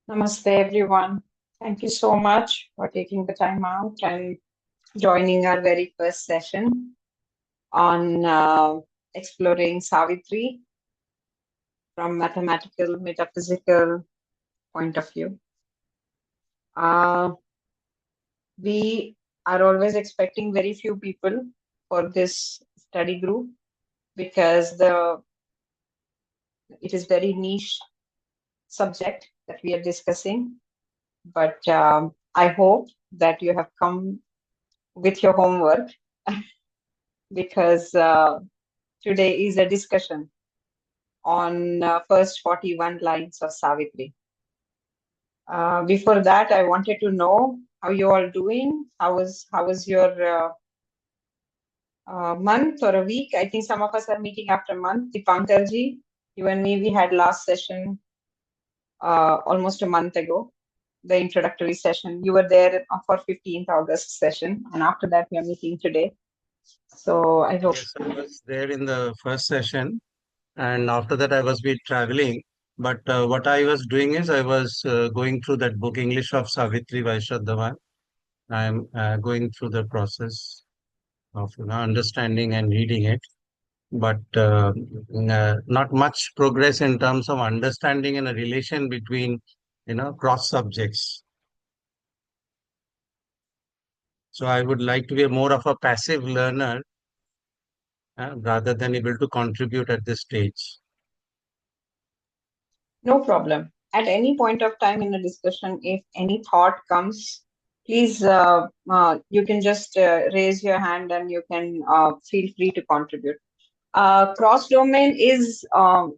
Namaste, everyone. Thank you so much for taking the time out and joining our very first session on exploring Savitri from mathematical, metaphysical point of view. Uh, we are always expecting very few people for this study group because it is very niche subject that we are discussing. But I hope that you have come with your homework because today is a discussion on first 41 lines of Savitri. Before that, I wanted to know how you all doing. How was your month or a week? I think some of us are meeting after a month. Dipankarji, you and me, we had last session almost a month ago, the introductory session. You were there for 15th August session, and after that, we are meeting today. So I hope. Yes, I was there in the first session, and after that, I was been traveling. But what I was doing is I was going through that book, English of Savitri by Shraddhavan. I am going through the process of understanding and reading it, but not much progress in terms of understanding and a relation between, cross subjects. So I would like to be more of a passive learner rather than able to contribute at this stage. No problem. At any point of time in a discussion, if any thought comes, please, you can just raise your hand and you can feel free to contribute. Cross domain is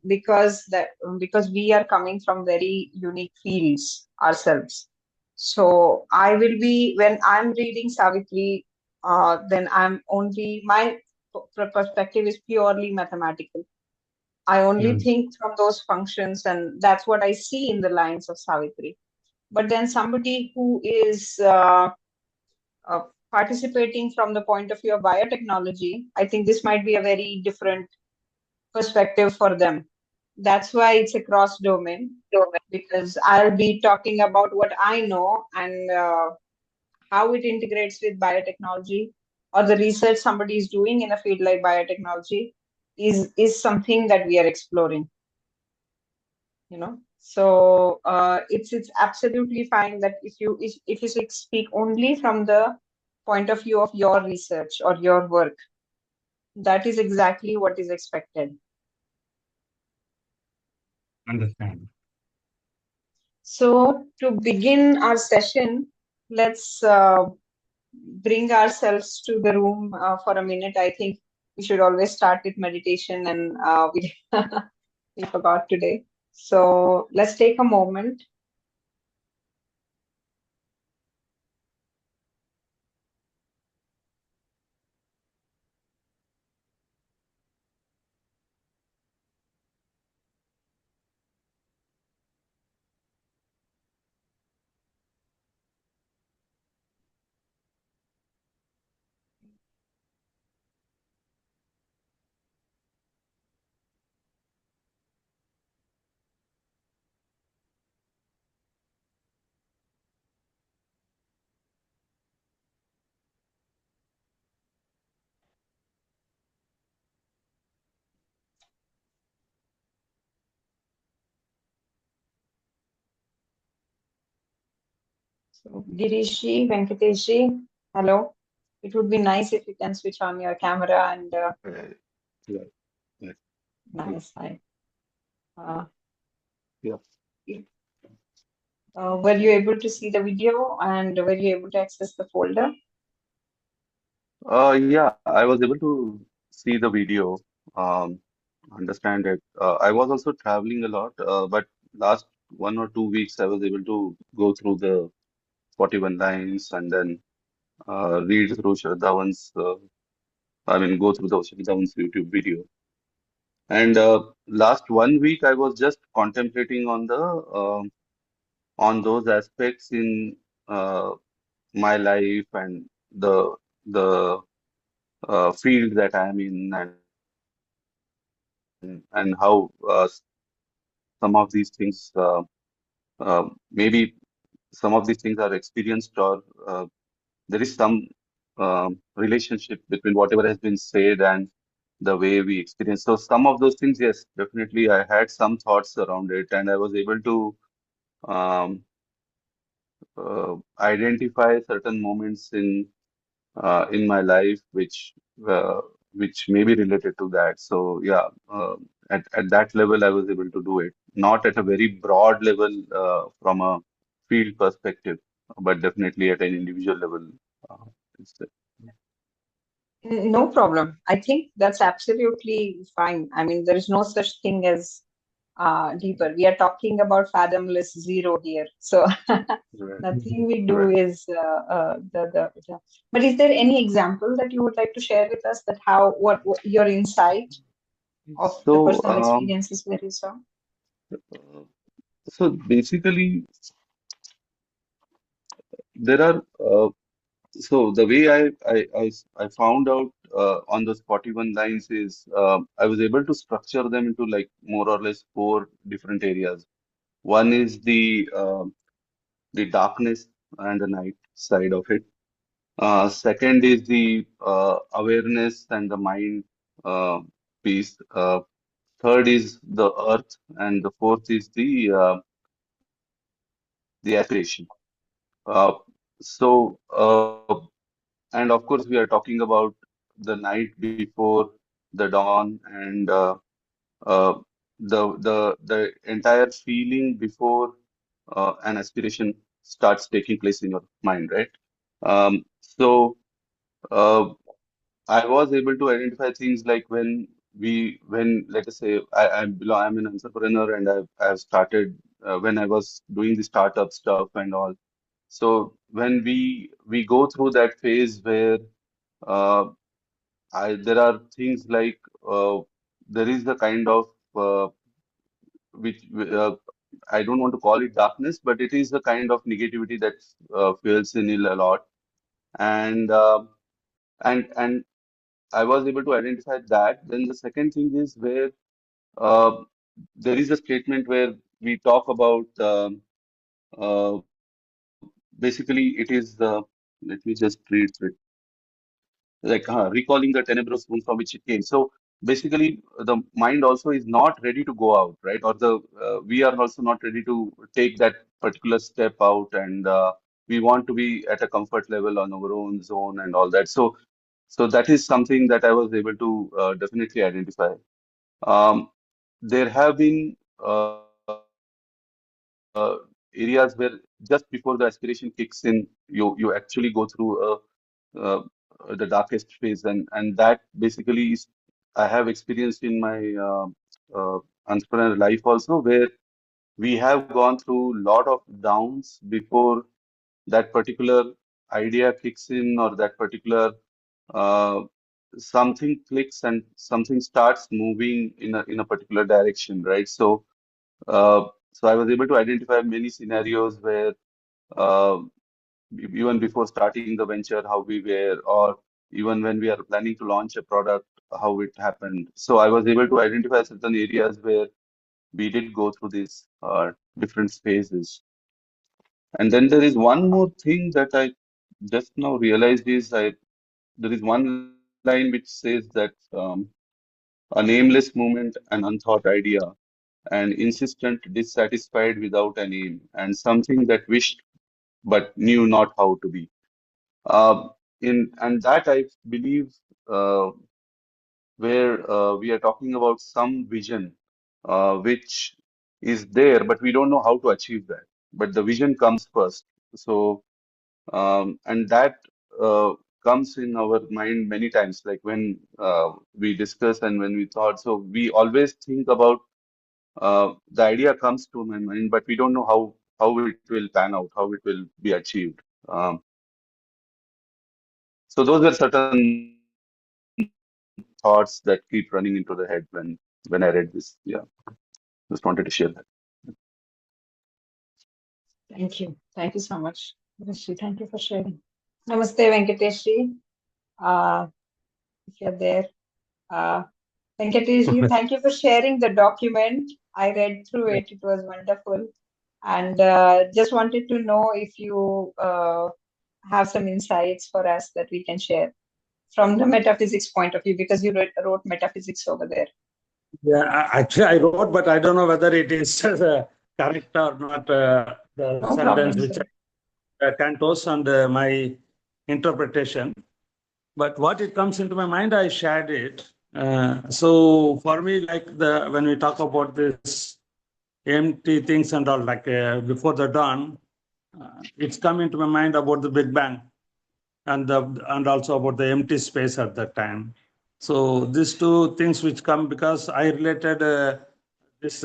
because we are coming from very unique fields ourselves. So I will be when I'm reading Savitri, then I'm only my perspective is purely mathematical. I only Mm. think from those functions, and that's what I see in the lines of Savitri. But then somebody who is uh, participating from the point of view of biotechnology, I think this might be a very different perspective for them. That's why it's a cross domain, because I'll be talking about what I know and how it integrates with biotechnology or the research somebody is doing in a field like biotechnology is something that we are exploring. So it's absolutely fine that if you speak only from the point of view of your research or your work, that is exactly what is expected. Understand. So to begin our session, let's bring ourselves to the room for a minute. I think we should always start with meditation, and we we forgot today. So let's take a moment. So, Girishji, Venkateshji, hello. It would be nice if you can switch on your camera and Yeah, yeah, yeah, nice. Uh, yeah. were you able to see the video and were you able to access the folder? Yeah, I was able to see the video, um, understand it. I was also traveling a lot, but last 1 or 2 weeks I was able to go through the 41 lines and then read through Shraddhavan's, go through the Shraddhavan's YouTube video. And last 1 week I was just contemplating on on those aspects in uh, my life and the field that I'm in and how some of these things maybe some of these things are experienced, or there is some relationship between whatever has been said and the way we experience. So some of those things, yes, definitely, I had some thoughts around it, and I was able to um, identify certain moments in my life uh, which may be related to that. So yeah, at that level, I was able to do it. Not at a very broad level from a field perspective, but definitely at an individual level. Uh, it's, No problem. I think that's absolutely fine. I mean, there is no such thing as deeper. We are talking about fathomless zero here. So right, nothing we do right. is the. But is there any example that you would like to share with us that how what your insight of the So, personal experiences that you saw? uh, so basically, there are. So the way I found out on those 41 lines is I was able to structure them into like more or less four different areas. One is the darkness and the night side of it. Second is the awareness and the mind uh, piece. Third is the earth, and the fourth is the aspiration. So, and of course, we are talking about the night before the dawn, and uh, the entire feeling before an aspiration starts taking place in your mind, right? So uh, I was able to identify things like when let us say I'm an entrepreneur, and I've started when I was doing the startup stuff and all. So when we go through that phase where uh, there are things like there is the kind of which I don't want to call it darkness, but it is the kind of negativity that fuels in it a lot. And and I was able to identify that. Then the second thing is where uh, there is a statement where we talk about basically it is let me just read it, like recalling the tenebrous room from which it came. So basically, the mind also is not ready to go out, right? Or the we are also not ready to take that particular step out, and we want to be at a comfort level on our own zone and all that. So that is something that I was able to definitely identify. Um, there have been areas where just before the aspiration kicks in, you actually go through uh, the darkest phase, and that basically is I have experienced in my uh, entrepreneurial life also, where we have gone through lot of downs before that particular idea kicks in, or that particular uh, something clicks and something starts moving in a particular direction, right? So I was able to identify many scenarios where uh, even before starting the venture, how we were, or even when we are planning to launch a product, how it happened. So I was able to identify certain areas where we did go through these different phases. And then there is one more thing that I just now realized is there is one line which says that a nameless moment, an unthought idea, an insistent dissatisfied without a name, and something that wished but knew not how to be. In and that I believe uh, where we are talking about some vision which is there, but we don't know how to achieve that. But the vision comes first. So and that uh, comes in our mind many times, like when we discuss and when we thought. So we always think about the idea comes to my mind, but we don't know how it will pan out, how it will be achieved. Um, so those were certain thoughts that keep running into the head when I read this. Yeah, just wanted to share that. Thank you. Thank you so much, Rishi. Thank you for sharing. Namaste, Venkateshri. Uh, if you're there. Uh, Venkateshri, thank you for sharing the document. I read through it. It was wonderful. And just wanted to know if you have some insights for us that we can share from the metaphysics point of view, because you wrote metaphysics over there. Yeah, actually, I wrote, but I don't know whether it is correct or not. The No sentence problem, which sir. Cantos and my interpretation. But what it comes into my mind, I shared it. So for me, like when we talk about this empty things and all, like before the dawn, it's come into my mind about the Big Bang and also about the empty space at that time. So these two things which come because I related this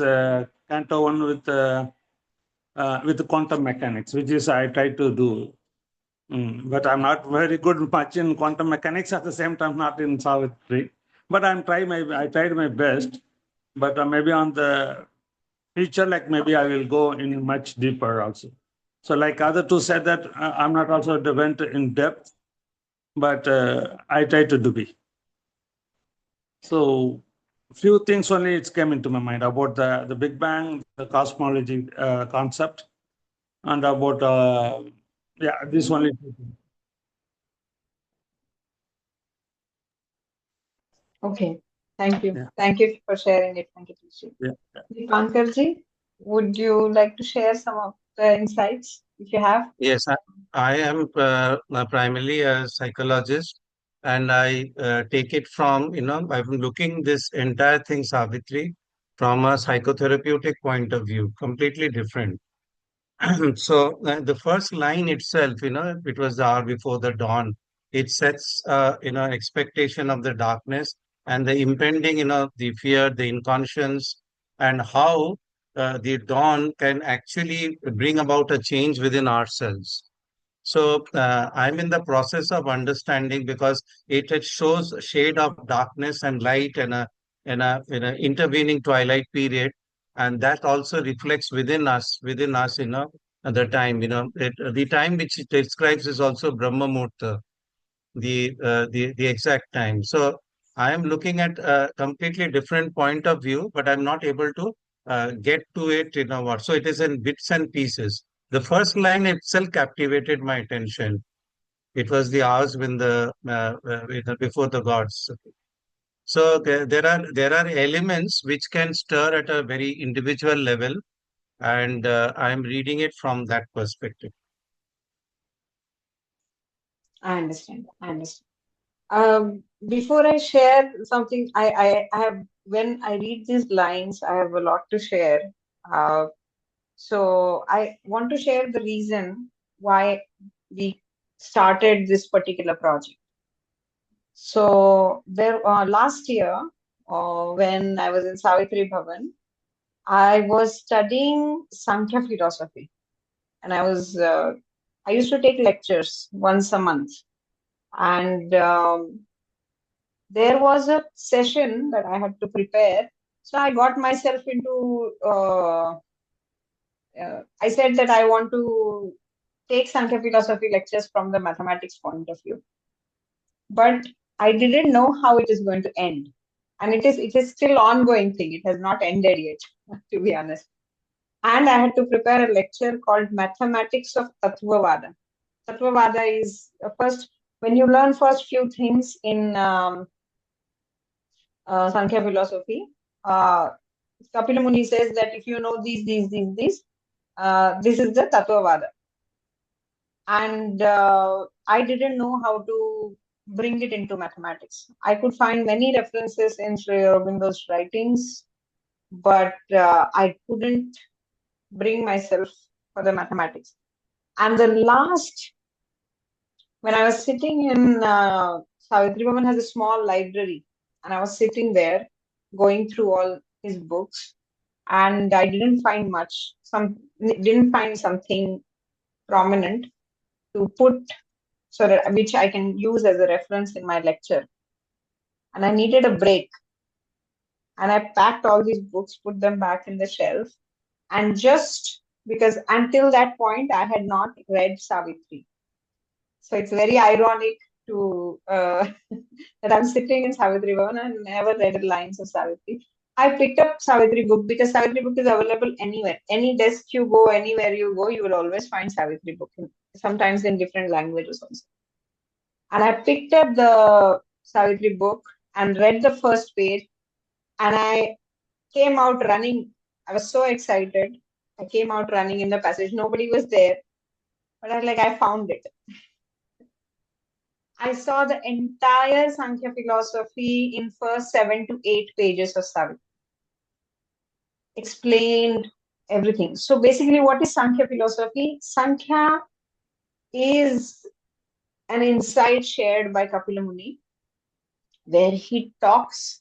Canto one with the quantum mechanics, which is I try to do. But I'm not very good much in quantum mechanics at the same time, not in Savitri. But I tried my best. But maybe on the future, like maybe I will go in much deeper also. So like other two said that I'm not also went in depth, but I try to do be. So few things only it came into my mind about the Big Bang, the cosmology concept, and about this only. Okay. Thank you. Yeah. Thank you for sharing it. Thank you, Tushi. Yeah. Dipankarji, would you like to share some of the insights if you have? Yes, I am primarily a psychologist, and I take it from, I'm looking this entire thing, Savitri, from a psychotherapeutic point of view, completely different. So the first line itself, it was the hour before the dawn. It sets, expectation of the darkness and the impending, the fear, the inconscience, and how the dawn can actually bring about a change within ourselves. So I'm in the process of understanding because it shows a shade of darkness and light and a intervening twilight period, and that also reflects within us, at the time. The time which it describes is also Brahma Muhurta, the exact time. So I am looking at a completely different point of view, but I'm not able to get to it. What? So it is in bits and pieces. The first line itself captivated my attention. It was the hours when before the gods. So there are elements which can stir at a very individual level, and I'm reading it from that perspective. I understand. I understand. Before I share something, I have, when I read these lines, I have a lot to share. Uh, so I want to share the reason why we started this particular project. So there, last year, when I was in Savitri Bhavan, I was studying Sankhya philosophy, and I used to take lectures once a month, and there was a session that I had to prepare. So I got myself into, I said that I want to take Sankhya philosophy lectures from the mathematics point of view. But I didn't know how it is going to end. And it is still ongoing thing. It has not ended yet, to be honest. And I had to prepare a lecture called Mathematics of Tattvavada. Tattvavada is first, when you learn first few things in Sankhya philosophy, uh, Kapila Muni says that if you know these, this is the Tattvavada. And I didn't know how to bring it into mathematics. I could find many references in Sri Aurobindo's writings, but I couldn't bring myself for the mathematics. And the last, when I was sitting in Savitri Bhavan has a small library, and I was sitting there going through all his books, and I didn't find much. Didn't find something prominent to put, so that which I can use as a reference in my lecture. And I needed a break, and I packed all these books, put them back in the shelf, and just because until that point I had not read Savitri. So it's very ironic to that I'm sitting in Savitri Bhavan and never read the lines of Savitri. I picked up Savitri book because Savitri book is available anywhere. Any desk you go, anywhere you go, you will always find Savitri book, sometimes in different languages also. And I picked up the Savitri book and read the first page, and I came out running. I was so excited. I came out running in the passage. Nobody was there, but I found it. I saw the entire Sankhya philosophy in first 7 to 8 pages of Savitri. Explained everything. So basically, what is Sankhya philosophy? Sankhya is an insight shared by Kapila Muni, where he talks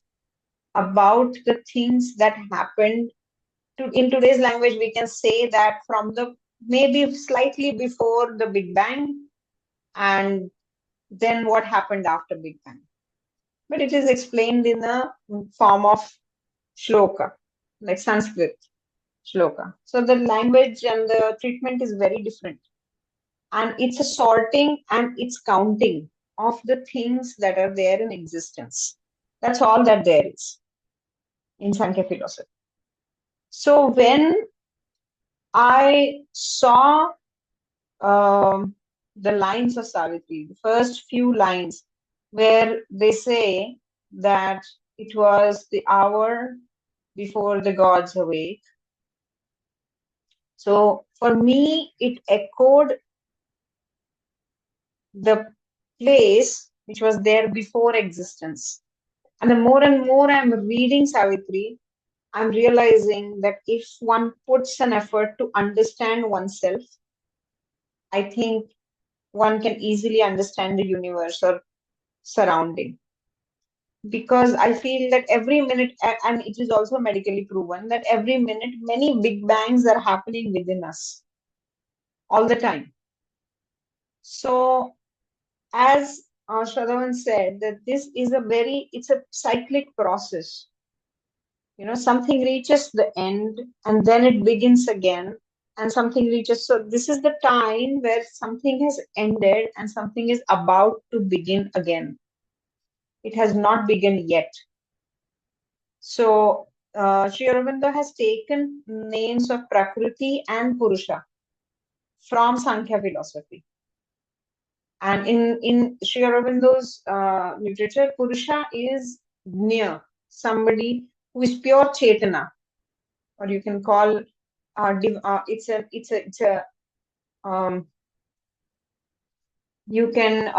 about the things that happened. In today's language, we can say that from the maybe slightly before the Big Bang, and then what happened after Big Bang. But it is explained in the form of shloka, like Sanskrit shloka. So the language and the treatment is very different. And it's a sorting and it's counting of the things that are there in existence. That's all that there is in Sankhya philosophy. So when I saw the lines of Savitri, the first few lines, where they say that it was the hour before the gods awake. So for me, it echoed the place which was there before existence. And the more and more I'm reading Savitri, I'm realizing that if one puts an effort to understand oneself, I think one can easily understand the universe or surrounding. Because I feel that every minute, and it is also medically proven, that every minute many big bangs are happening within us all the time. So as Shraddhavan said, that this is it's a cyclic process. Something reaches the end and then it begins again, and something reaches. So this is the time where something has ended and something is about to begin again. It has not begun yet. So Sri Aurobindo has taken names of Prakriti and Purusha from Sankhya philosophy. And in Sri Aurobindo's literature, Purusha is near somebody who is pure Chetana, or you can call you can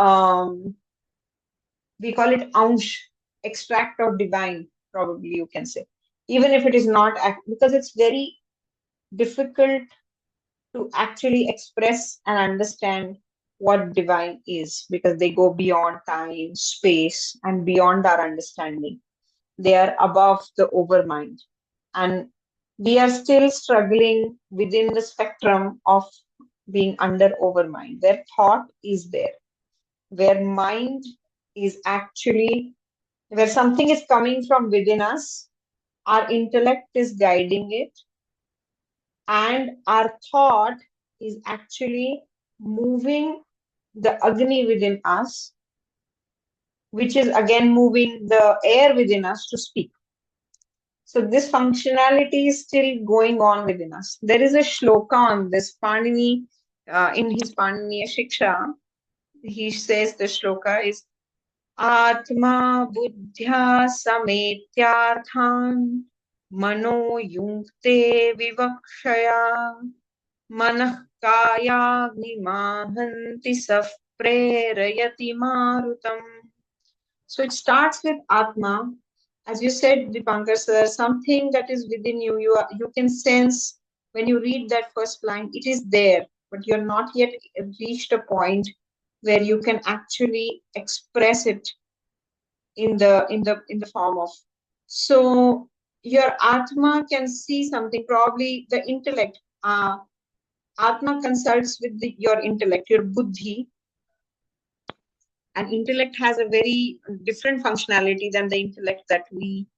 we call it Ansh, extract of divine, probably you can say, even if it is not because it's very difficult to actually express and understand what divine is, because they go beyond time, space, and beyond our understanding. They are above the overmind. And we are still struggling within the spectrum of being under overmind, where thought is there, where mind is actually, where something is coming from within us, our intellect is guiding it, and our thought is actually moving the Agni within us, which is again moving the air within us to speak. So this functionality is still going on within us. There is a shloka on this. Panini, in his Paniniya Shiksha, he says the shloka is Atma buddhya sametyarthan mano yunkte vivakshaya manah kayagni mahanti saf prerayati marutam. So it starts with Atma. As you said, Dipankar sir, something that is within you, you can sense when you read that first line, it is there, but you're not yet reached a point where you can actually express it in the form of. So your Atma can see something, probably the intellect. Atma consults with your intellect, your buddhi. And intellect has a very different functionality than the intellect that we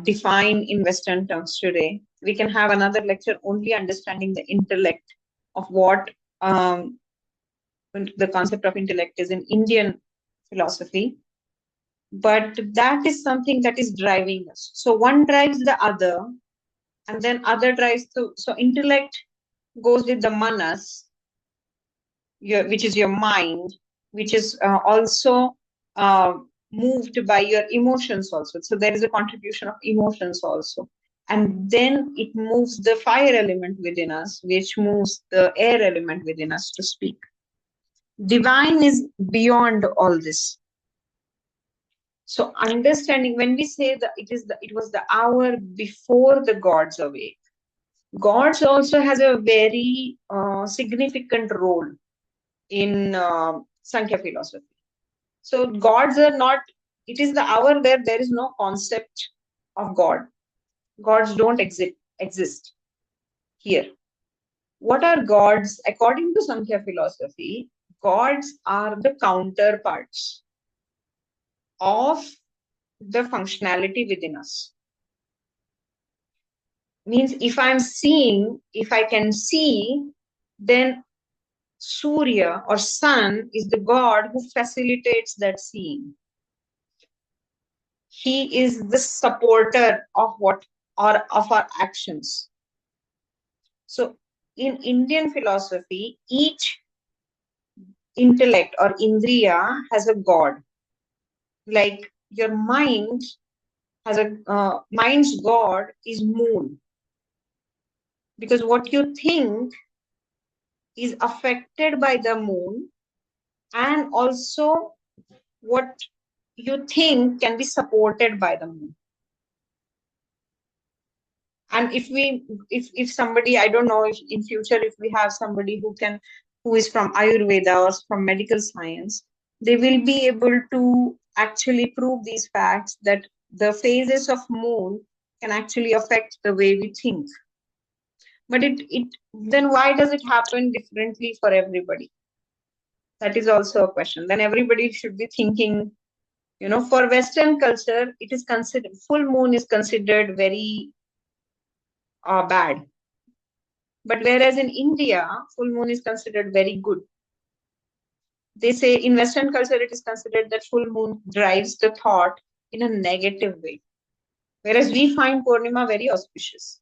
define in Western terms today. We can have another lecture only understanding the intellect of what the concept of intellect is in Indian philosophy. but that is something that is driving us. So one drives the other, and then other drives to, so intellect goes with the manas, which is your mind, which is also uh, moved by your emotions also. So there is a contribution of emotions also. And then it moves the fire element within us, which moves the air element within us to speak. Divine is beyond all this. So understanding, when we say that it was the hour before the gods awake, gods also has a very significant role in Sankhya philosophy. So gods are not, it is the hour where there is no concept of God. Gods don't exist here. What are gods? According to Sankhya philosophy, gods are the counterparts of the functionality within us. Means if I'm seeing, if I can see, then Surya or sun is the god who facilitates that seeing. He is the supporter of what, or of our actions. So in Indian philosophy, each intellect or indriya has a god. Like your mind has a mind's god is moon, because what you think is affected by the moon, and also what you think can be supported by the moon. And if somebody, I don't know if in future if we have somebody who is from Ayurveda or from medical science, they will be able to actually prove these facts that the phases of moon can actually affect the way we think. But it then why does it happen differently for everybody? That is also a question. Then everybody should be thinking, for Western culture, it is considered, full moon is considered very bad. But whereas in India, full moon is considered very good. They say in Western culture, it is considered that full moon drives the thought in a negative way. Whereas we find Purnima very auspicious.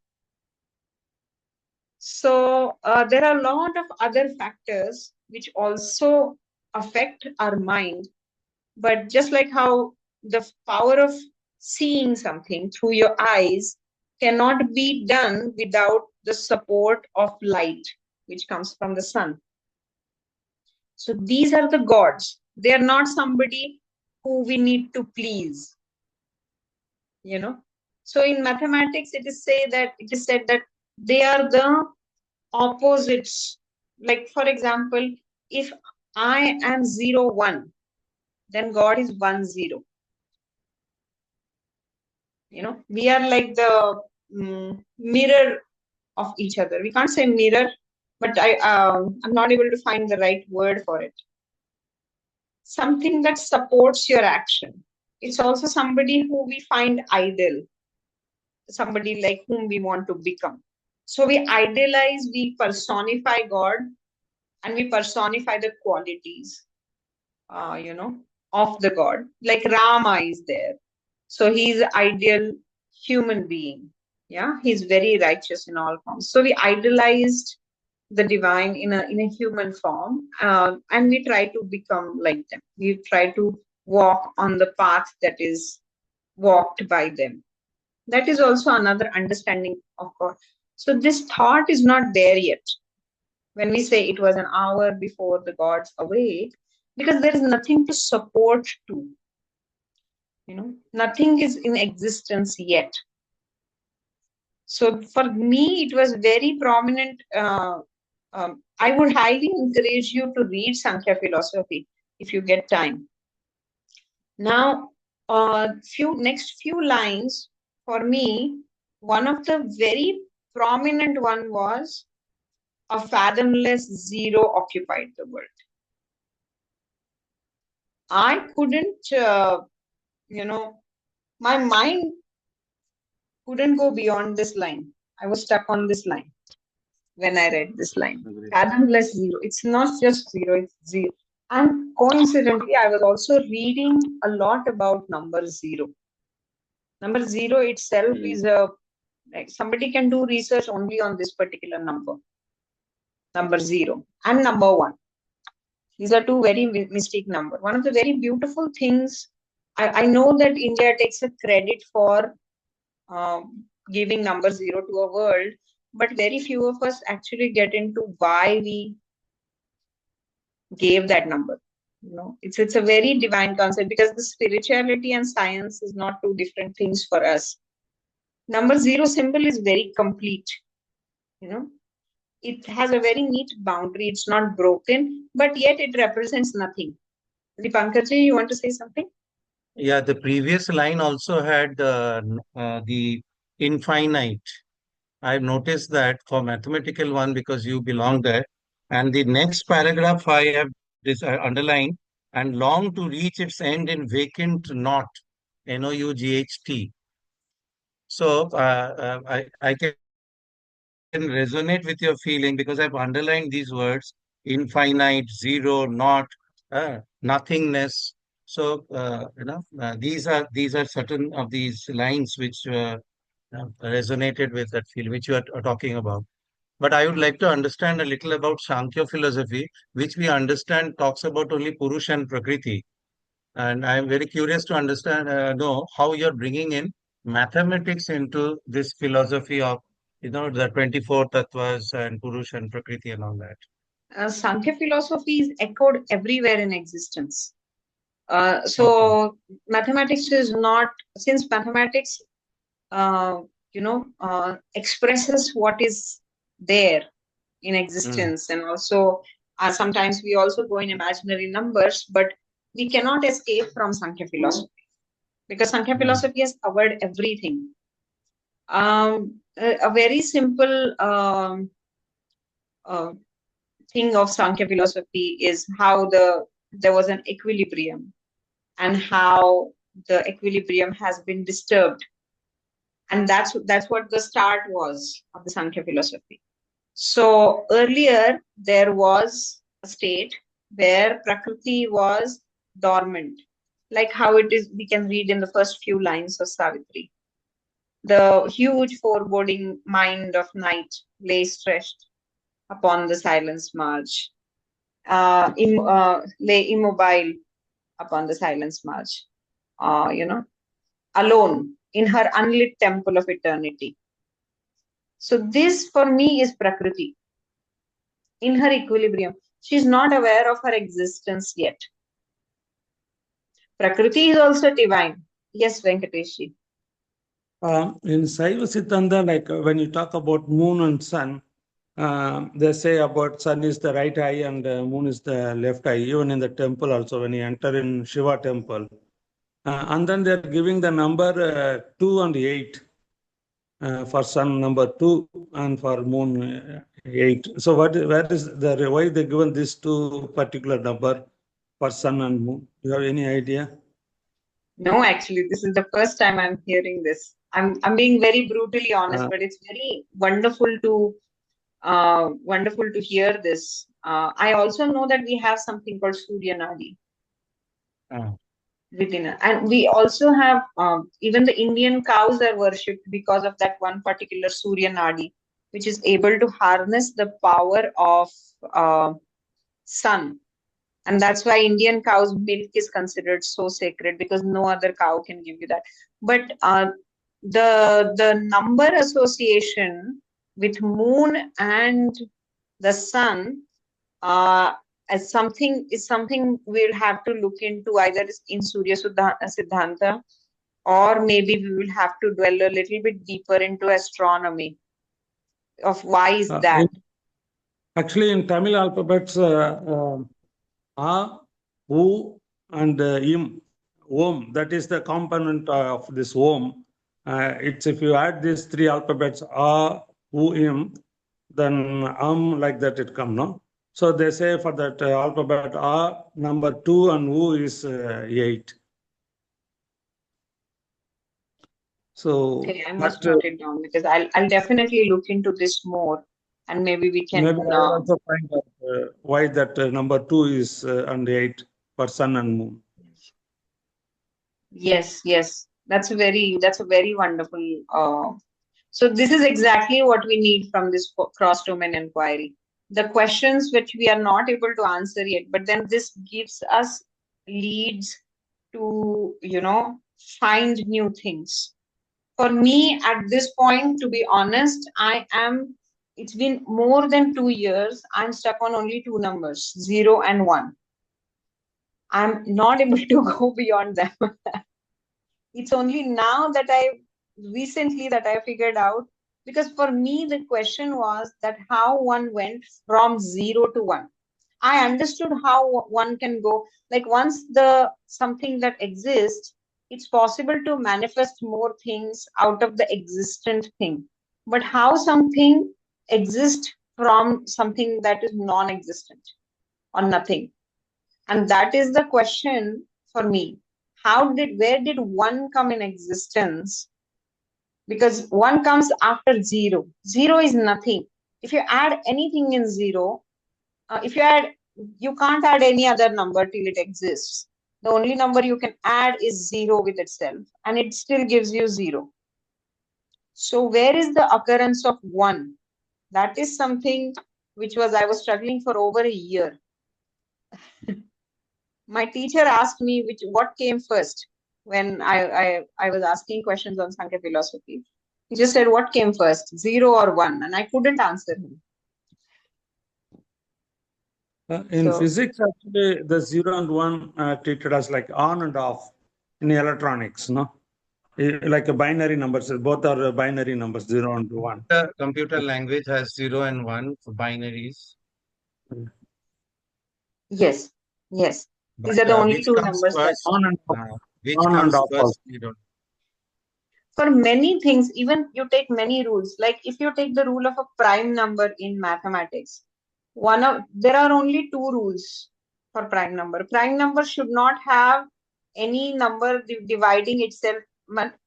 So there are a lot of other factors which also affect our mind. But just like how the power of seeing something through your eyes cannot be done without the support of light, which comes from the sun. So these are the gods. They are not somebody who we need to please. So in mathematics, it is said that they are the opposites. Like for example, if I am 0, 1, then God is 1, 0. We are like the mirror of each other. We can't say mirror, but I'm not able to find the right word for it. Something that supports your action. It's also somebody who we find ideal, somebody like whom we want to become. So we idealize, we personify God, and we personify the qualities, of the God. Like Rama is there. So he's an ideal human being. Yeah, he's very righteous in all forms. So we idealized the divine in a human form, and we try to become like them. We try to walk on the path that is walked by them. That is also another understanding of God. So this thought is not there yet. When we say it was an hour before the gods awake, because there is nothing to support to. Nothing is in existence yet. So for me, it was very prominent. I would highly encourage you to read Sankhya philosophy if you get time. Now, next few lines for me, one of the very prominent one was a fathomless zero occupied the world. I couldn't, my mind couldn't go beyond this line. I was stuck on this line when I read this line. Agreed. Fathomless zero. It's not just zero, it's zero. And coincidentally, I was also reading a lot about number zero. Number zero itself is like somebody can do research only on this particular number zero and number one. These are two very mystic numbers. One of the very beautiful things, I know that India takes a credit for giving number zero to a world, but very few of us actually get into why we gave that number. You know, it's a very divine concept, because the spirituality and science is not two different things for us. Number zero symbol is very complete. You know, it has a very neat boundary. It's not broken, but yet it represents nothing. Dipankarji, you want to say something? Yeah, the previous line also had the infinite. I've noticed that for mathematical one because you belong there. And the next paragraph I have underlined, and long to reach its end in vacant not, NOUGHT. So I can resonate with your feeling because I've underlined these words: infinite, zero, not, nothingness. So these are certain of these lines which resonated with that feel which you are talking about. But I would like to understand a little about Sankhya philosophy, which we understand talks about only Purush and Prakriti. And I'm very curious to understand, know how you're bringing in mathematics into this philosophy of, the 24 tattvas and Purush and Prakriti and all that. Sankhya philosophy is echoed everywhere in existence. Okay. So mathematics is not, since mathematics, expresses what is there in Mm, existence, and also sometimes we also go in imaginary numbers, but we cannot escape from Sankhya philosophy, because Sankhya mm, philosophy has covered everything. A very simple uh, thing of Sankhya philosophy is how there was an equilibrium, and how the equilibrium has been disturbed, and that's what the start was of the Sankhya philosophy. So earlier there was a state where Prakriti was dormant, like how it is we can read in the first few lines of Savitri. The huge foreboding mind of night lay stretched upon the silence marge, lay immobile upon the silence march, alone in her unlit temple of eternity. So this for me is Prakriti in her equilibrium. She's not aware of her existence yet. Prakriti is also divine. Yes, Venkateshi. In Saiva Siddhanta, like when you talk about moon and sun, they say about sun is the right eye and moon is the left eye, even in the temple also, when you enter in Shiva temple. And then they're giving the number 2 and 8 for sun, number 2, and for moon 8. So where is why they given these two particular number for sun and moon? Do you have any idea? No, actually, this is the first time I'm hearing this. I'm being very brutally honest, but it's very wonderful to hear this. I also know that we have something called Surya Nadi uh, within it, and we also have even the Indian cows are worshipped because of that one particular Surya Nadi, which is able to harness the power of sun. And that's why Indian cow's milk is considered so sacred, because no other cow can give you that. But the number association with moon and the sun as something is something we'll have to look into, either in Surya Siddhanta, or maybe we will have to dwell a little bit deeper into astronomy of why is that. Actually, in Tamil alphabets, A, U, and Im, Om, that is the component of this Om. It's if you add these three alphabets, A, U, Im, then like that it come, no? So they say for that alphabet A, number 2 and U is 8. So, Okay, I must note it down, because I'll definitely look into this more. and maybe we can. Maybe I will also find out why that number 2 is on the 8 for sun and moon. Yes, yes, that's a very wonderful. So this is exactly what we need from this cross-domain inquiry. The questions which we are not able to answer yet, but then this gives us leads to, find new things. For me, at this point, to be honest, it's been more than 2 years. I'm stuck on only two numbers, 0 and 1. I'm not able to go beyond them. It's only now that recently that I figured out, because for me, the question was that how one went from 0 to 1. I understood how one can go, like once something that exists, it's possible to manifest more things out of the existent thing. But how something exists from something that is non-existent or nothing? And that is the question for me. Where did one come in existence? Because one comes after 0. 0 is nothing. If you add anything in 0, you can't add any other number till it exists. The only number you can add is 0 with itself, and it still gives you 0. So where is the occurrence of 1? That is something which I was struggling for over a year. My teacher asked me what came first when I was asking questions on Sankhya philosophy. He just said, what came first, 0 or 1? And I couldn't answer him. In physics, actually, the 0 and 1 are treated as like on and off in electronics, no? Like a binary numbers, both are binary numbers, 0 and 1. The computer language has 0 and 1 for binaries. Yes, yes. These are the only two numbers that on and off. Which comes first, you don't. For many things, even you take many rules, like if you take the rule of a prime number in mathematics, there are only two rules for prime number. Prime number should not have any number dividing itself.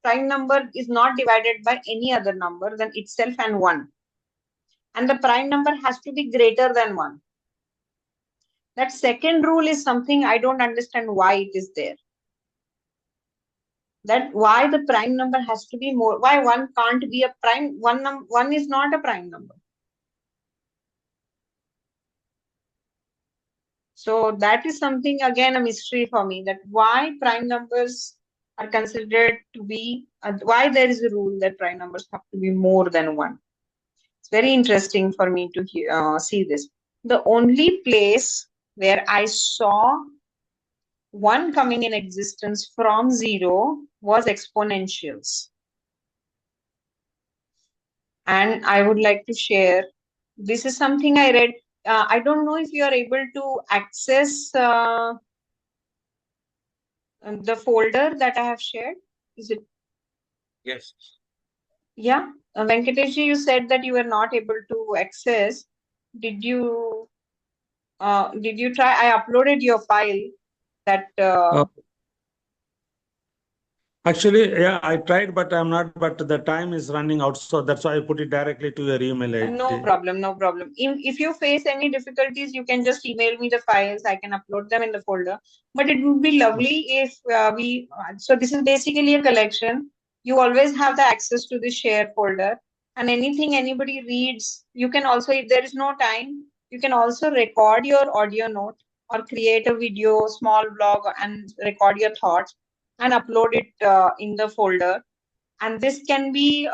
Prime number is not divided by any other number than itself and 1. And the prime number has to be greater than 1. That second rule is something I don't understand why it is there. That why the prime number has to be more, why 1 can't be a prime, 1 is not a prime number. So that is something, again, a mystery for me, that why prime numbers are considered to be, why there is a rule that prime numbers have to be more than 1. It's very interesting for me to see this. The only place where I saw 1 coming in existence from 0 was exponentials. And I would like to share, this is something I read. I don't know if you are able to access the folder that I have shared. Is it? Yes. Yeah. Venkatesh, you said that you were not able to access. Did you try? I uploaded your file that. Actually, yeah, I tried, but but the time is running out. So that's why I put it directly to your email ID. No problem, no problem. If you face any difficulties, you can just email me the files. I can upload them in the folder. But it would be lovely if so this is basically a collection. You always have the access to the share folder, and anything anybody reads, you can also, if there is no time, you can also record your audio note or create a video, small blog, and record your thoughts and upload it in the folder. And this can be,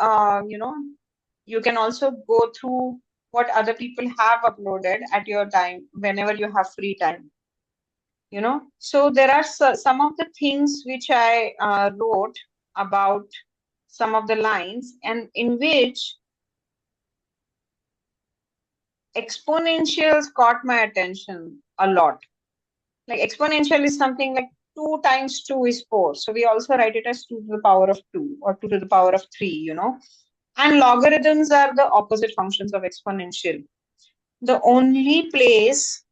you can also go through what other people have uploaded at your time, whenever you have free time. So there are some of the things which I wrote about some of the lines, and in which exponentials caught my attention a lot. Like exponential is something like 2 times 2 is 4. So we also write it as 2 to the power of 2 or 2 to the power of 3, And logarithms are the opposite functions of exponential. The only place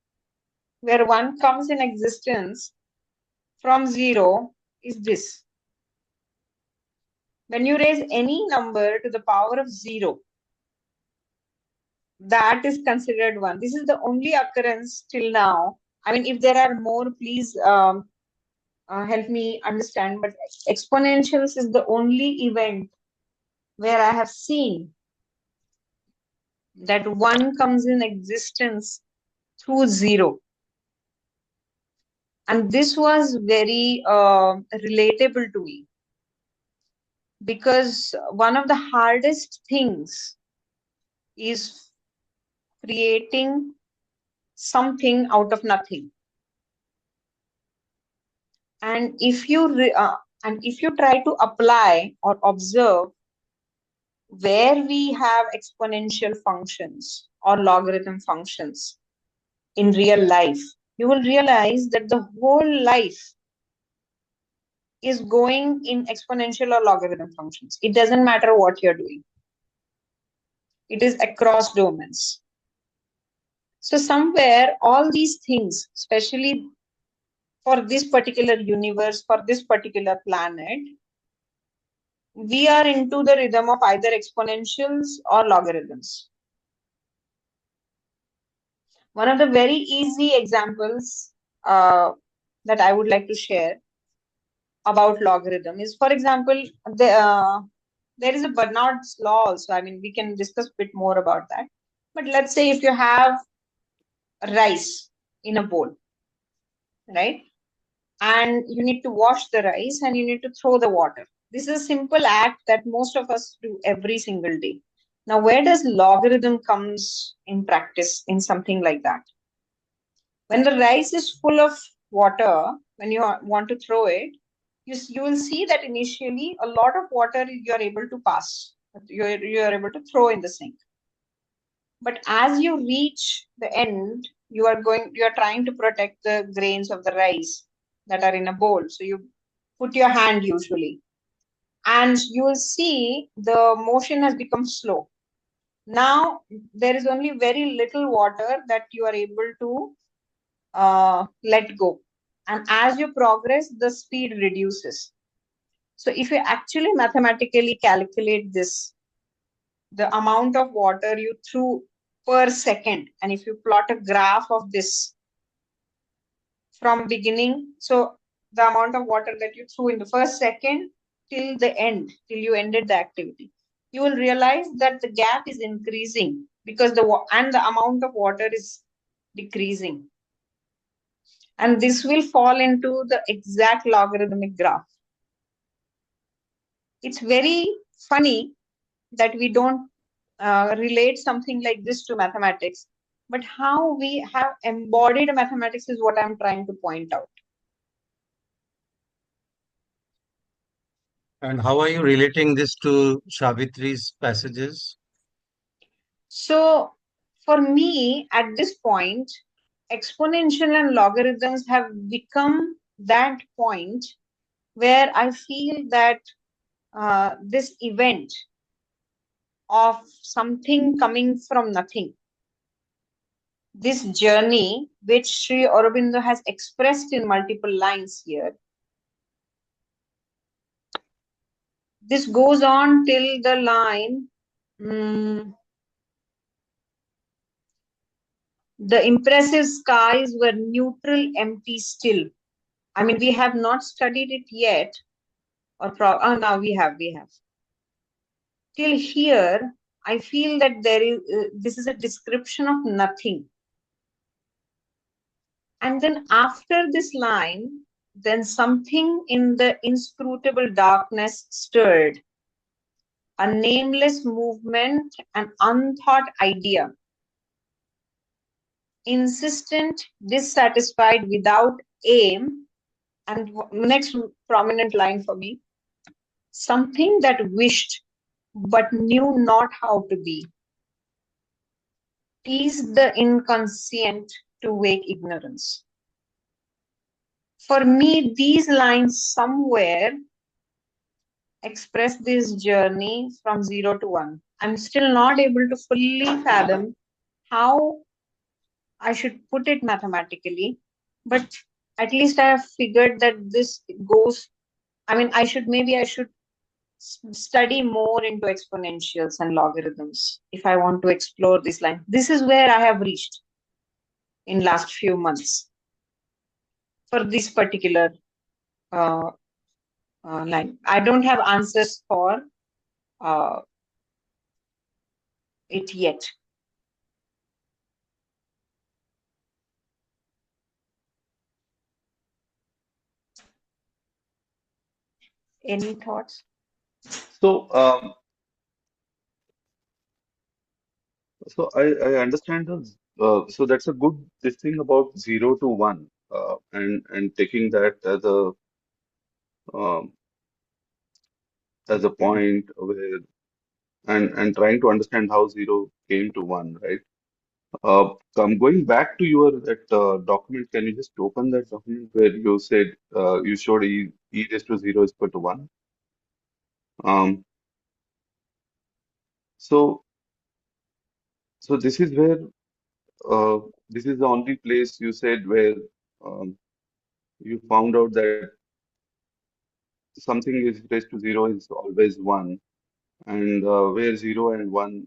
where 1 comes in existence from 0 is this. When you raise any number to the power of 0, That is considered one. This is the only occurrence till now. I mean, if there are more, please help me understand. But exponentials is the only event where I have seen that one comes in existence through zero. And this was very relatable to me, because one of the hardest things is creating something out of nothing. And if you try to apply or observe where we have exponential functions or logarithm functions in real life, you will realize that the whole life is going in exponential or logarithm functions. It doesn't matter what you're doing. It is across domains. So somewhere all these things, especially for this particular universe, for this particular planet, we are into the rhythm of either exponentials or logarithms. One of the very easy examples that I would like to share about logarithm is, for example, there is a Bernard's law also. I mean, we can discuss a bit more about that. But let's say if you have rice in a bowl, right? And you need to wash the rice and you need to throw the water. This is a simple act that most of us do every single day. Now, where does logarithm comes in practice in something like that? When the rice is full of water, when you want to throw it, you will see that initially a lot of water you are able to pass. You are able to throw in the sink. But as you reach the end, you are trying to protect the grains of the rice that are in a bowl. So you put your hand usually, and you will see the motion has become slow. Now there is only very little water that you are able to let go. And as you progress, the speed reduces. So if you actually mathematically calculate this, the amount of water you threw per second, and if you plot a graph of this from beginning, so the amount of water that you threw in the first second till the end, till you ended the activity, you will realize that the gap is increasing because the amount of water is decreasing. And this will fall into the exact logarithmic graph. It's very funny that we don't relate something like this to mathematics, but how we have embodied mathematics is what I'm trying to point out. And how are you relating this to Savitri's passages? So for me, at this point, exponential and logarithms have become that point where I feel that this event of something coming from nothing, this journey, which Sri Aurobindo has expressed in multiple lines here, this goes on till the line, the impressive skies were neutral, empty, still. I mean, we have not studied it yet, or now we have. Till here, I feel that there is this is a description of nothing. And then after this line, then something in the inscrutable darkness stirred. A nameless movement, an unthought idea. Insistent, dissatisfied, without aim. And next prominent line for me, something that wished but knew not how to be. Teased the inconscient to wake ignorance. For me, these lines somewhere express this journey from 0 to 1. I'm still not able to fully fathom how I should put it mathematically, but at least I have figured that this goes, I mean, I should study more into exponentials and logarithms if I want to explore this line. This is where I have reached in last few months for this particular uh, line. I don't have answers for uh, it yet. Any thoughts? So, I understand so that's a good this thing about 0 to 1, and taking that um, as a point where and trying to understand how 0 came to 1, right? I'm going back to your that document. Can you just open that document where you said you showed e raised to 0 is equal to 1? Um, so so this is where this is the only place you said where um, you found out that something is raised to 0 is always 1, and where 0 and 1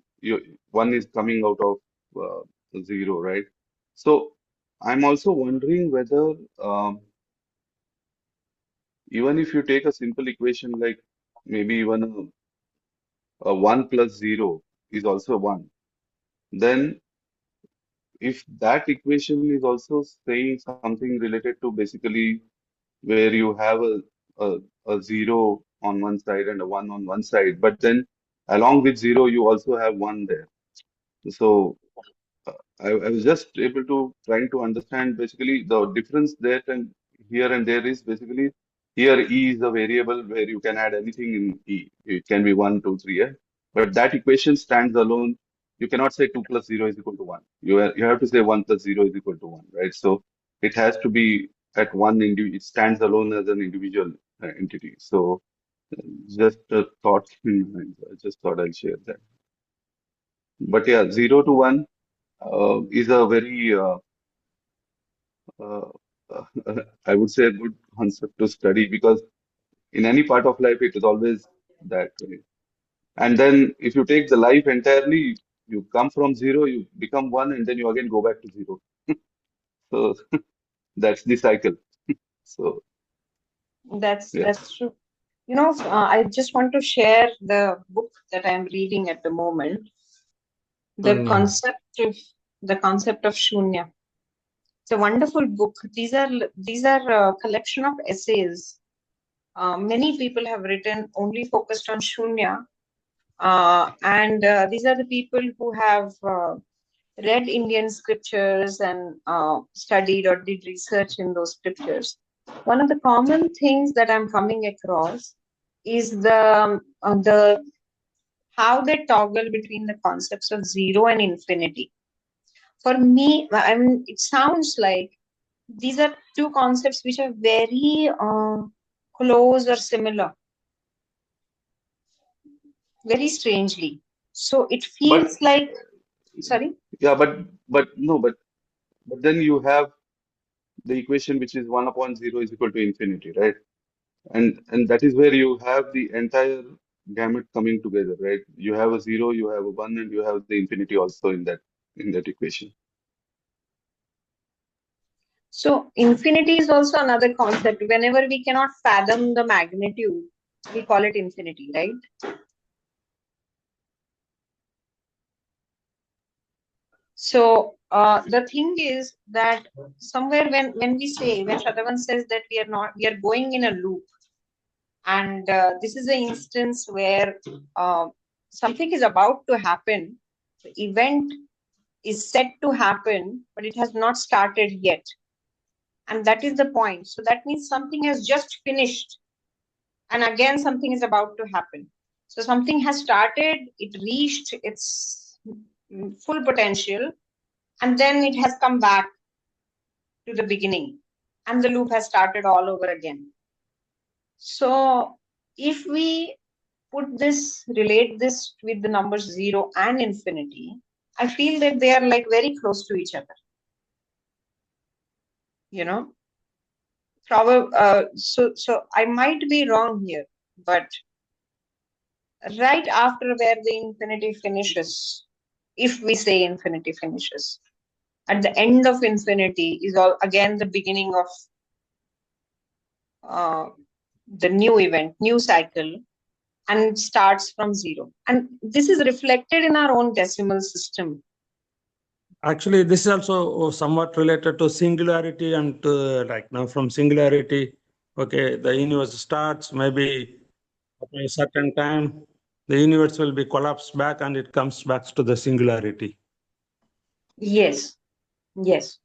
1 is coming out of 0, right? So I'm also wondering whether even if you take a simple equation like maybe even a 1 plus 0 is also 1, then if that equation is also saying something related to basically where you have a, a 0 on one side and a 1 on one side, but then along with 0 you also have 1 there. So I was just able to trying to understand basically the difference there and here and there is basically here E is a variable where you can add anything in E. It can be 1, 2, 3, but that equation stands alone. You cannot say 2 plus 0 is equal to 1. You have to say 1 plus 0 is equal to 1, right? So it has to be at one it stands alone as an individual entity. So just a thought in mind. I just thought I'll share that. But yeah, 0 to 1 is a very uh, I would say a good concept to study because in any part of life it is always that way. And then if you take the life entirely, you come from 0, you become 1, and then you again go back to 0. So that's the cycle. So yeah. That's true. You know, I just want to share the book that I'm reading at the moment. The Punya. concept of Shunya. It's a wonderful book. These are a collection of essays. Many people have written only focused on Shunya, and these are the people who have read Indian scriptures and studied or did research in those scriptures. One of the common things that I'm coming across is the how they toggle between the concepts of zero and infinity. For me, I mean, it sounds like these are two concepts which are very close or similar, very strangely. So it But feels like, sorry? yeah, but no, but then you have the equation which is 1 upon 0 is equal to infinity, right? And that is where you have the entire gamut coming together, right? You have a 0, you have a 1, and you have the infinity also in that equation. So infinity is also another concept. Whenever we cannot fathom the magnitude, we call it infinity, right? So the thing is that somewhere when we say, when Shraddhavan says that we are going in a loop, and this is an instance where something is about to happen, the event is set to happen, but it has not started yet. And that is the point. So that means something has just finished, and again something is about to happen. So something has started, it reached its full potential, and then it has come back to the beginning, and the loop has started all over again. So if we relate this with the numbers 0 and infinity, I feel that they are like very close to each other, you know. Probably, so I might be wrong here, but right after where the infinity finishes, if we say infinity finishes, at the end of infinity is all again the beginning of the new event, new cycle, and it starts from zero. And this is reflected in our own decimal system. Actually, this is also somewhat related to singularity and like now from singularity, okay, the universe starts, maybe at a certain time, the universe will be collapsed back and it comes back to the singularity. Yes, yes.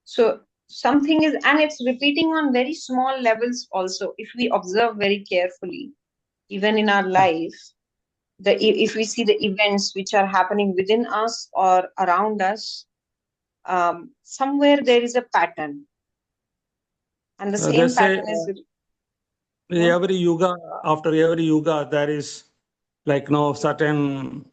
So something is, and it's repeating on very small levels also. If we observe very carefully, even in our life, if we see the events which are happening within us or around us, somewhere there is a pattern, and the They same say pattern is every yuga, after every yuga, there is like no certain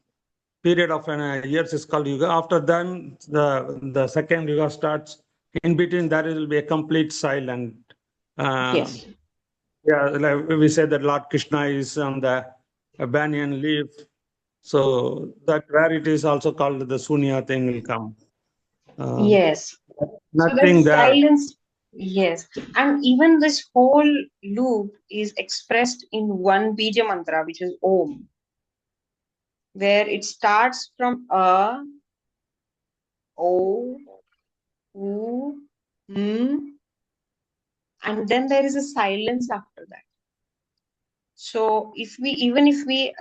period of an years is called yuga. After then, the second yuga starts. In between, there will be a complete silent. yes, Yeah, like we say that Lord Krishna is on the banyan leaf. So that where it is also called the Sunya thing will come. yes. So there's Nothing there. silence. Yes, and even this whole loop is expressed in one bija mantra, which is Om, where it starts from O, U, and then there is a silence after that. So if we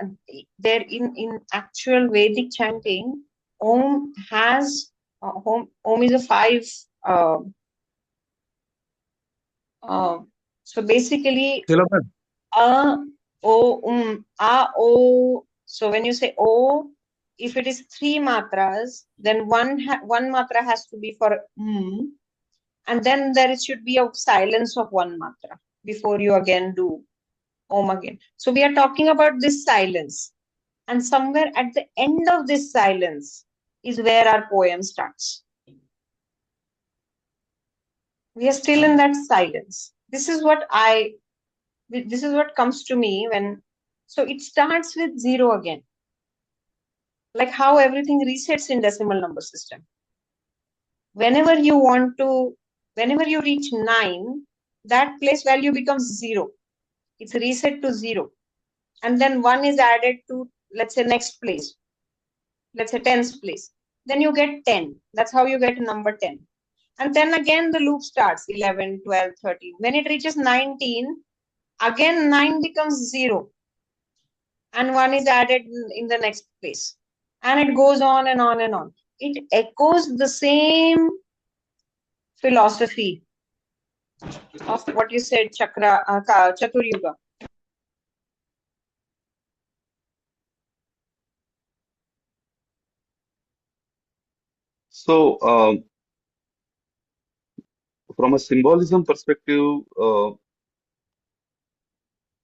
there in actual Vedic chanting, Om has Om is a five. So basically, Syllabus. a o a o. So when you say o, if it is three matras, then one matra has to be for and then there should be a silence of one matra before you again do om again. So we are talking about this silence, and somewhere at the end of this silence is where our poem starts. We are still in that silence. This is what comes to me when, so it starts with zero again, like how everything resets in decimal number system. Whenever you reach 9, that place value becomes 0. It's reset to 0. And then 1 is added to, let's say, next place. Let's say 10th place. Then you get 10. That's how you get number 10. And then again the loop starts, 11, 12, 13. When it reaches 19, again 9 becomes 0. And 1 is added in the next place. And it goes on and on and on. It echoes the same philosophy of what you said, Chatur Yuga. So, from a symbolism perspective, will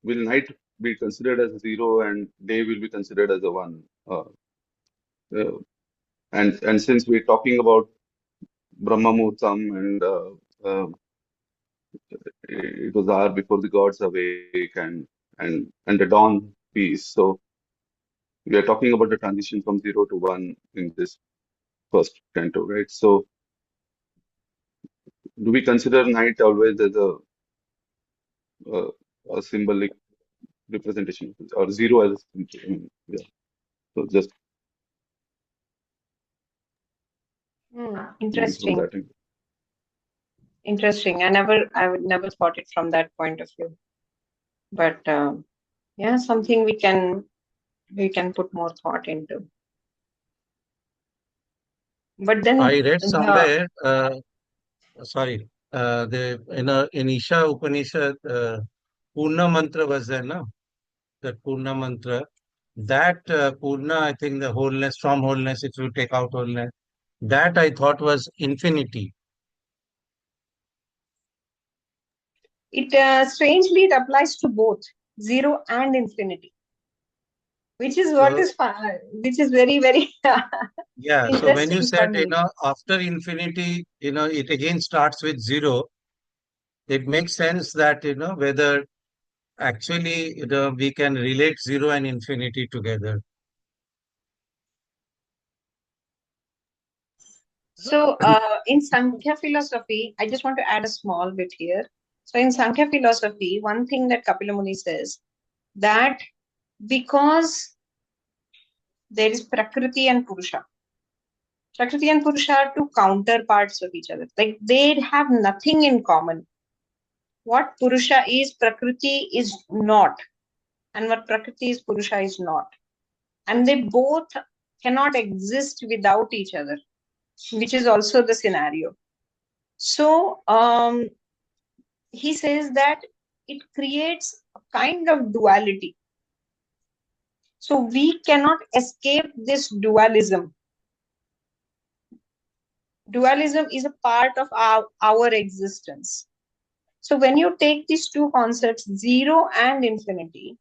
night be considered as a zero and day will be considered as a one? Uh, and since we're talking about Brahma Muhurtam and it was the hour before the gods awake and the dawn piece. So we are talking about the transition from zero to one in this first canto, right? So do we consider night always as a symbolic representation or zero as a yeah? So just maybe from Interesting. that angle. Interesting. I would never thought it from that point of view. But yeah, something we can put more thought into. But then I read somewhere, sorry, in Isha Upanishad, Purna mantra was there, no? That Purna mantra. That Purna, I think the wholeness, from wholeness, if you take out wholeness, that I thought was infinity. it strangely it applies to both zero and infinity, which is what So, is fun, which is very, very yeah, so when you interesting for said, me. after infinity, it again starts with zero, it makes sense that, whether Actually, we can relate zero and infinity together. So, in Sankhya philosophy, I just want to add a small bit here. So, in Sankhya philosophy, one thing that Kapila Muni says that because there is Prakriti and Purusha, Prakriti and Purusha are two counterparts of each other. Like they have nothing in common. What Purusha is, Prakriti is not. And what Prakriti is, Purusha is not. And they both cannot exist without each other, which is also the scenario. So, he says that it creates a kind of duality. So we cannot escape this dualism. Dualism is a part of our existence. So when you take these two concepts, zero and infinity,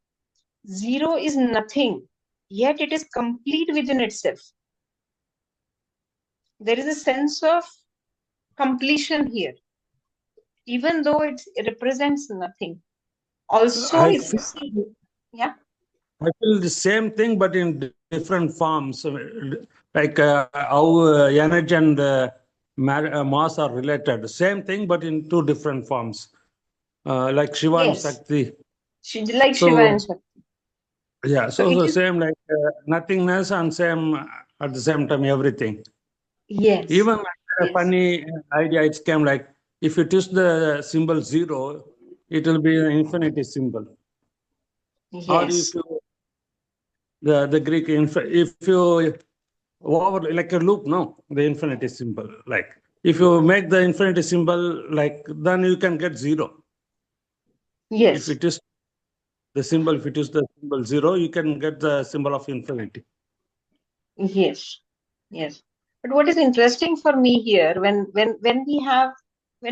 zero is nothing, yet it is complete within itself. There is a sense of completion here, even though it represents nothing. Also, I if you feel, see, yeah. I feel the same thing, but in different forms. Like how energy and mass are related. Same thing, but in two different forms. Like Shiva and Yes, Shakti. like Shiva and So, Shakti. yeah, So so it the is, same like nothingness and same at the same time everything. yes, Even a yes, funny idea, it came like if you twist the symbol zero, it will be an infinity symbol. Or if yes, you the Greek if you over like a loop, no, the infinity symbol. Like if you make the infinity symbol, like then you can get zero. If yes, it is the symbol, if it is the symbol zero, you can get the symbol of infinity. yes, yes. But what is interesting for me here, when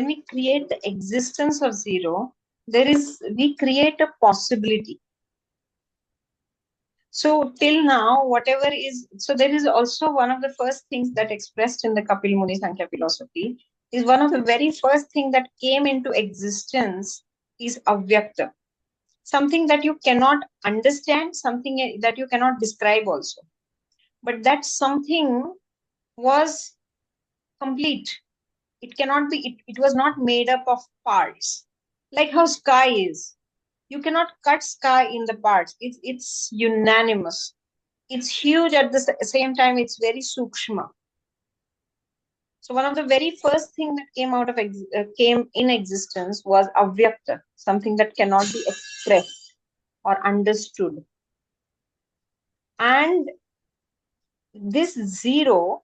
we create the existence of zero, we create a possibility. So till now, whatever is, so there is also one of the first things that expressed in the Kapil Muni Sankhya philosophy is one of the very first thing that came into existence is avyakta, something that you cannot understand, something that you cannot describe also. But that something was complete. It cannot be, it was not made up of parts. Like how sky is. You cannot cut sky in the parts. It's unanimous. It's huge at the same time, it's very sukshma. So one of the very first thing that came out of came in existence was avyakta, something that cannot be expressed or understood. And this zero,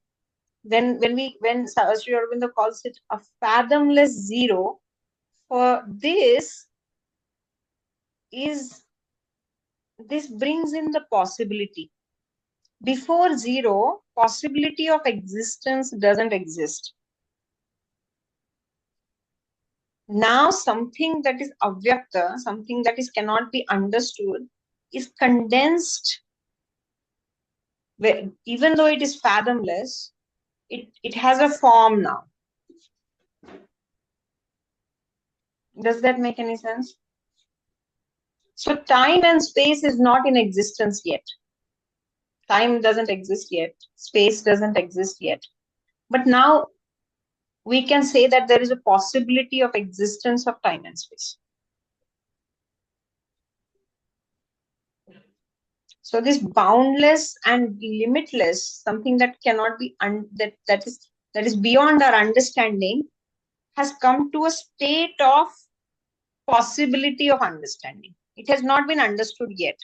when Sri Aurobindo calls it a fathomless zero, for is this brings in the possibility. Before zero, possibility of existence doesn't exist. Now something that is avyakta, something that is cannot be understood, is condensed. Even though it is fathomless, it has a form now. Does that make any sense? So time and space is not in existence yet. Time doesn't exist yet. Space doesn't exist yet. But now we can say that there is a possibility of existence of time and space. So this boundless and limitless, something that cannot be that is beyond our understanding, has come to a state of possibility of understanding. It has not been understood yet.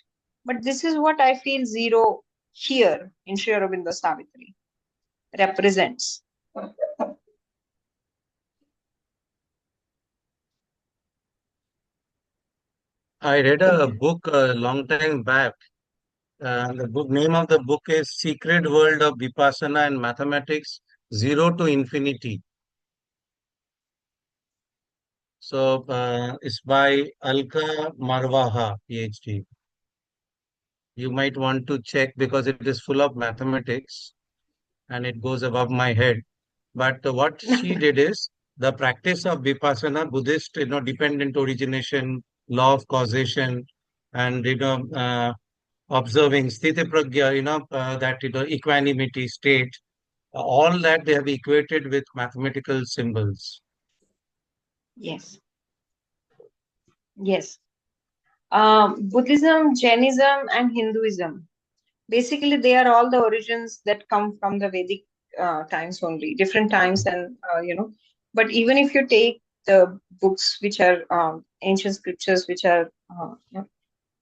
But this is what I feel zero here in Sri Aurobindo Savitri represents. I read a book a long time back. The book name of the book is Secret World of Vipassana and Mathematics, Zero to Infinity. So it's by Alka Marwaha, PhD. You might want to check because it is full of mathematics and it goes above my head. But what she did is the practice of Vipassana, Buddhist, dependent origination law of causation, and observing sthiti pragya, that equanimity state. All that they have equated with mathematical symbols. Yes. Yes. Buddhism, Jainism, and Hinduism. Basically, they are all the origins that come from the Vedic times only, different times, and But even if you take the books which are ancient scriptures, which are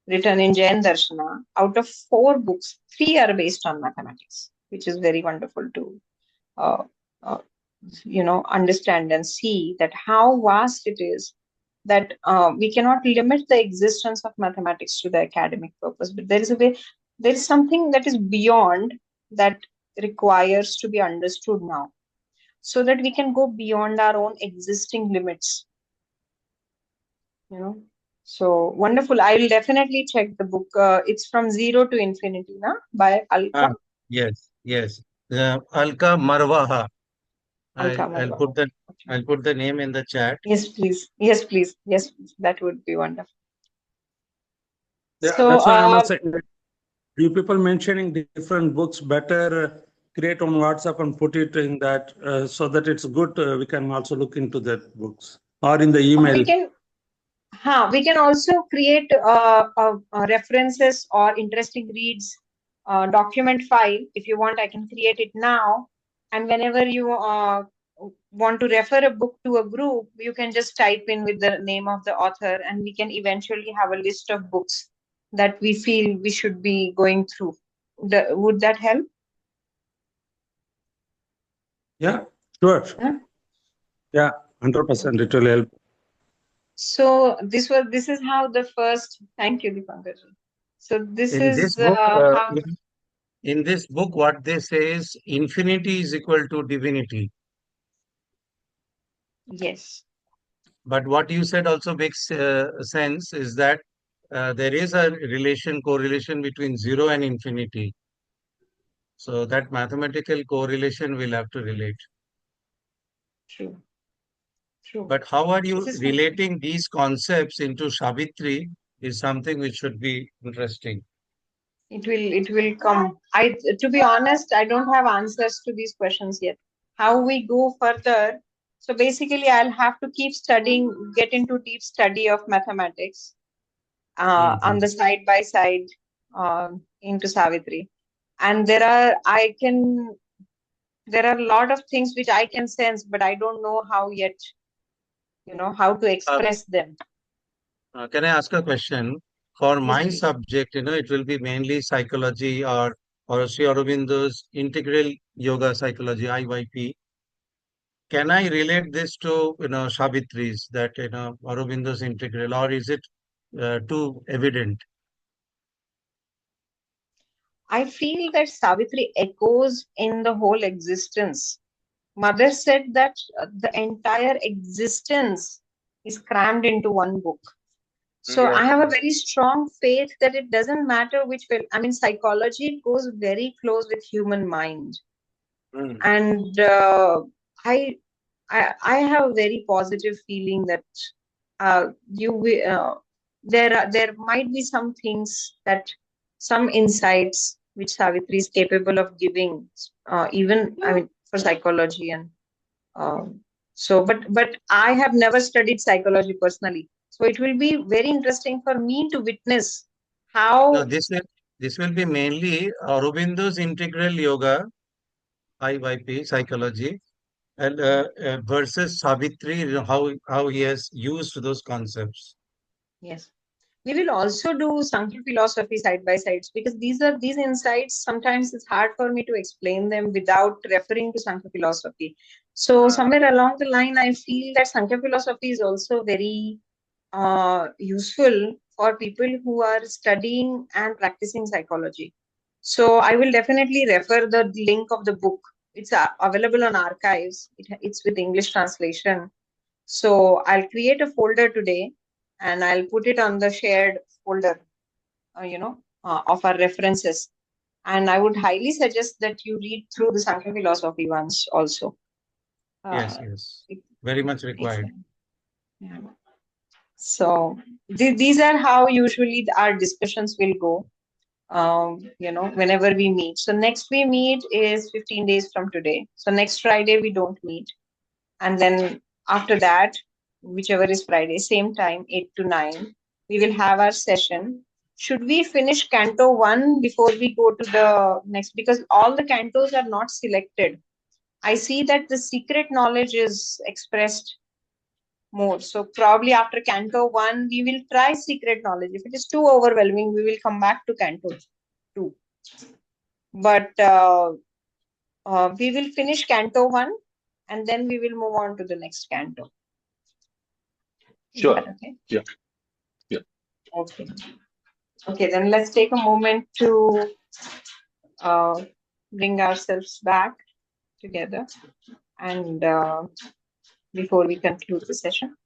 written in Jain Darshana, out of 4 books, 3 are based on mathematics, which is very wonderful to uh, uh, understand and see that how vast it is, that we cannot limit the existence of mathematics to the academic purpose, but there is something that is beyond, that requires to be understood now, so that we can go beyond our own existing limits. So wonderful. I will definitely check the book. It's From Zero to Infinity, by Alka. Yes. Alka Marwaha. Alka I'll Marwa. put the name in the chat. Yes, please. Yes, please. Yes, please. That would be wonderful. Yeah, So, that's why I'm also saying that you people mentioning different books, better create on WhatsApp and put it in that so that it's good. We can also look into that books or in the email. we can also create references or interesting reads document file. If you want, I can create it now. And whenever you want to refer a book to a group, you can just type in with the name of the author, and we can eventually have a list of books that we feel we should be going through. Would that help? Yeah, sure. Yeah. Yeah, 100%. It will help. So this is how the first. Thank you, Dipankar. So this In is this book, how. in this book, what they say is infinity is equal to divinity. Yes. But what you said also makes sense, is that there is a correlation between zero and infinity. So that mathematical correlation will have to relate. True. True. But how are you This is relating these concepts into Savitri is something which should be interesting. It will come. To be honest, I don't have answers to these questions yet. How we go further? So basically, I'll have to keep studying, get into deep study of mathematics on the side by side into Savitri. And there are a lot of things which I can sense, but I don't know how yet, how to express them. Can I ask a question? For Yes, my please. subject, it will be mainly psychology or Sri Aurobindo's integral yoga psychology, IYP. Can I relate this to, Savitri's, that, Aurobindo's integral, or is it too evident? I feel that Savitri echoes in the whole existence. Mother said that the entire existence is crammed into one book. So Yes. I have a very strong faith that it doesn't matter which way. I mean, psychology goes very close with human mind, and I, I have a very positive feeling that there might be some things, that some insights which Savitri is capable of giving, even I mean for psychology. And but I have never studied psychology personally, so it will be very interesting for me to witness how. No, this will be mainly Aurobindo's integral yoga, IYP psychology, and versus Savitri, how he has used those concepts. Yes. We will also do Sankhya philosophy side by sides, because these insights, sometimes it's hard for me to explain them without referring to Sankhya philosophy. So somewhere along the line, I feel that Sankhya philosophy is also very useful for people who are studying and practicing psychology. So I will definitely refer the link of the book. It's available on archives. It's with English translation. So I'll create a folder today, and I'll put it on the shared folder, of our references. And I would highly suggest that you read through the Sankhya philosophy ones also. Yes. Very much required. Yeah. So these are how usually our discussions will go. Whenever we meet. So next we meet is 15 days from today. So next Friday we don't meet. And then after that, whichever is Friday, same time, 8 to 9, we will have our session. Should we finish Canto 1 before we go to the next? Because all the cantos are not selected. I see that the secret knowledge is expressed more. So probably after Canto 1, we will try secret knowledge. If it is too overwhelming, we will come back to Canto 2. But we will finish Canto 1 and then we will move on to the next canto. Is Sure. that okay? Yeah. Yeah. Okay. Okay, then let's take a moment to bring ourselves back together and before we conclude the session.